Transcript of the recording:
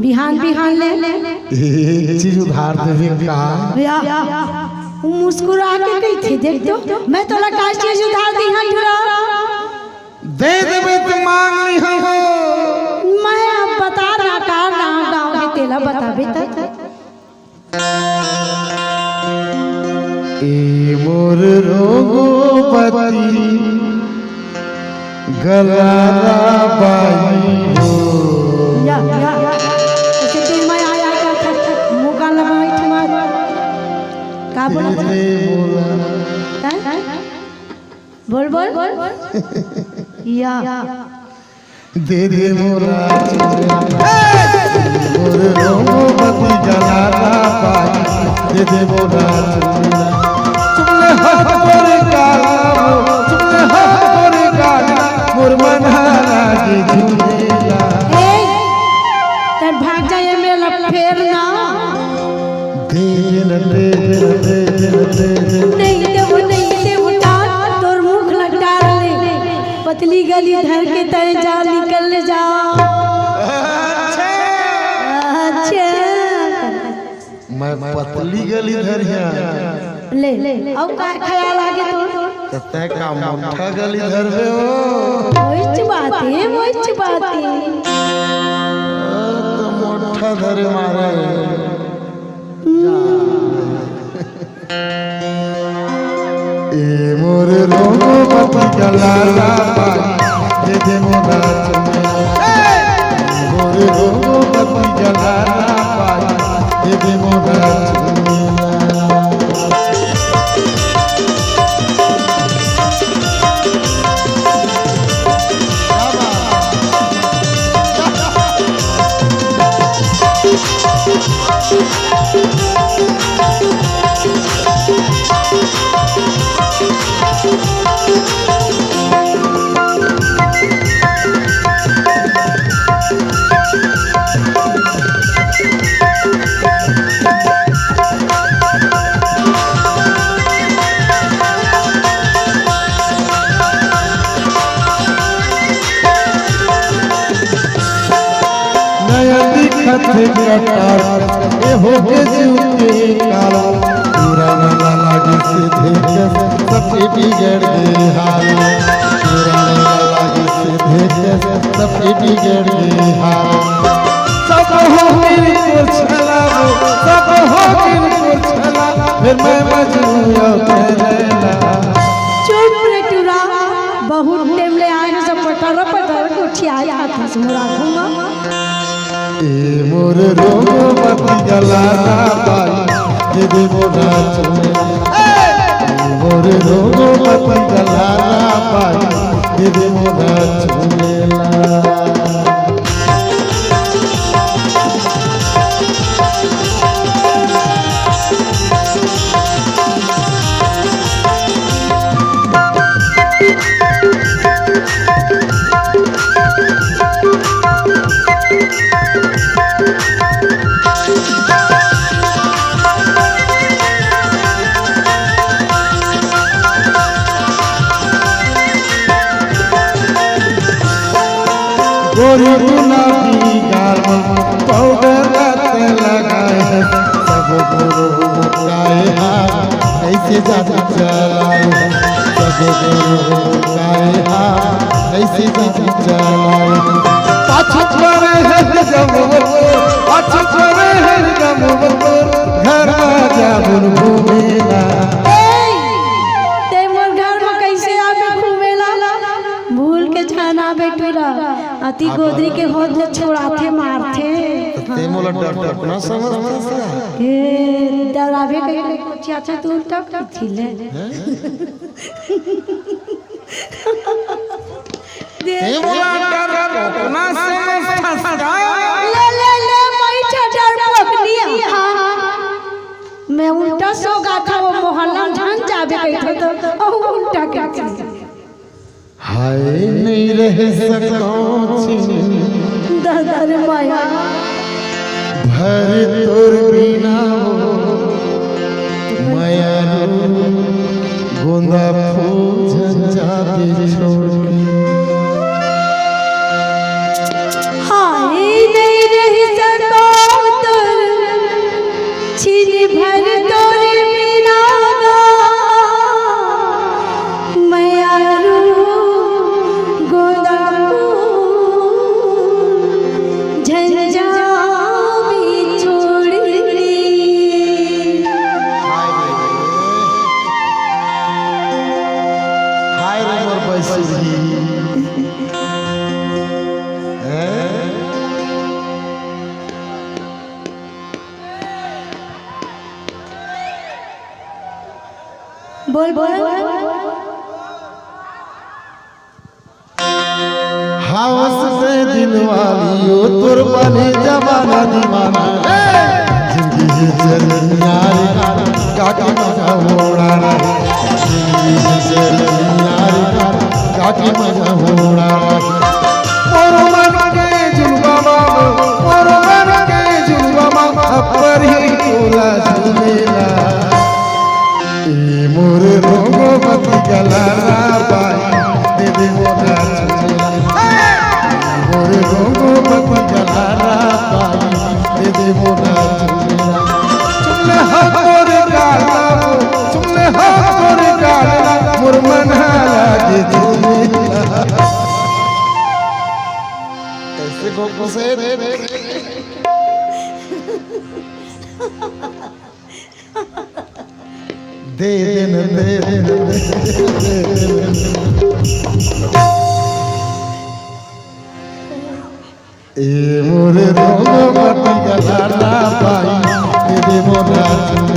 बिहान बिहान ले एक चीज उधार देवे का मुस्कुरा के गई थी देख तो मैं तो लगा चीज उधार दी हां थोड़ा दे देवे तो मांग ली हो मैं अब बता रहा का गांव के तेला बताबे त ए मोर रोगोपति गलारा बाई हो या ऐसे तेल में आया का मुका लगा बैठ मत का बोला बोल बोल या दे दे मोरा मोर रोगोपति गलारा बाई दे दे मोरा तुमने हाथ पर काला तुमने हाथ पर काला मोर मन लागे झूलेला तर भाग जाए मेला फेर ना दे नहीं देव तोर मुख लग डाल ले पतली गली धर के तय जा निकल जा अच्छा मैं पतली गली धरिया ले अब का ख्याल आगे तो तय का मोटा गली धरबे हो ओइच बातें तो मोटा धरे मारे ए मोर रोगोपति गलारा बाई दे दे मोरा मोर रोगोपति गलारा बाई दे दे मोरा कटार ए हो के जीते काला पूरा न लागे से देख सबसे बिगड़ गए हाल पूरा न लागे से देख सबसे बिगड़ गए हाल सब हो मेरी को छला सब हो मेरी को छला फिर मैं मजनू कहला चुप रे टुरा बहुत टाइम ले आए सब पटर को उठिया हाथ से मुरा घुमा ए मोर रोगोपति गलारा बाई दे दे मोरा मोर रोगोपति गलारा बाई दे दे मोरा चुमेला गोरी गुलाबी गाल पाउडर लगाए है सब गुरु गाए ऐसे जादू चलाए सब गुरु गाए ऐसे जादू चलाए पाछू चले है जब पाछू चले है जब घर जा घूमेला अति गोदरी के होद ले छोड़ाथे मारथे ते मोला डर ना समझ ए डरावे के कुछ अच्छा तू तक थिले ते मोला डर ना समझ ले मैं डर पकनिया मैं उल्टा सो गाथा वो मोहल्ला झंझा जाबे बैठो तो उल्टा करती हाय नहीं रह सको दादा रे माया भर तोर बिना माया गोंदा फूल झंझाते छोड़ हाय नहीं रह सको तोर छिन भर तोर बिना माया गोंदा बोल बोल हावस से दिल वाली ओ तोर बने जमाना दीवाना जिंदगी से यार काका मजा उड़ाना जिंदगी से यार काका मजा उड़ाना और मन के जुलवा और मन के जुलवा अपर ही तोला झूलेला मोर रोगो मत गलाना पाई दे दे मोरा मोर रोगो मत गलाना पाई दे दे मोरा तुमने हाथ गाना तुमने हाथ गाना मोर मन लागे झूलेला कैसे को से दे ए मोरे रोग मत गलाना पाई दे मोरा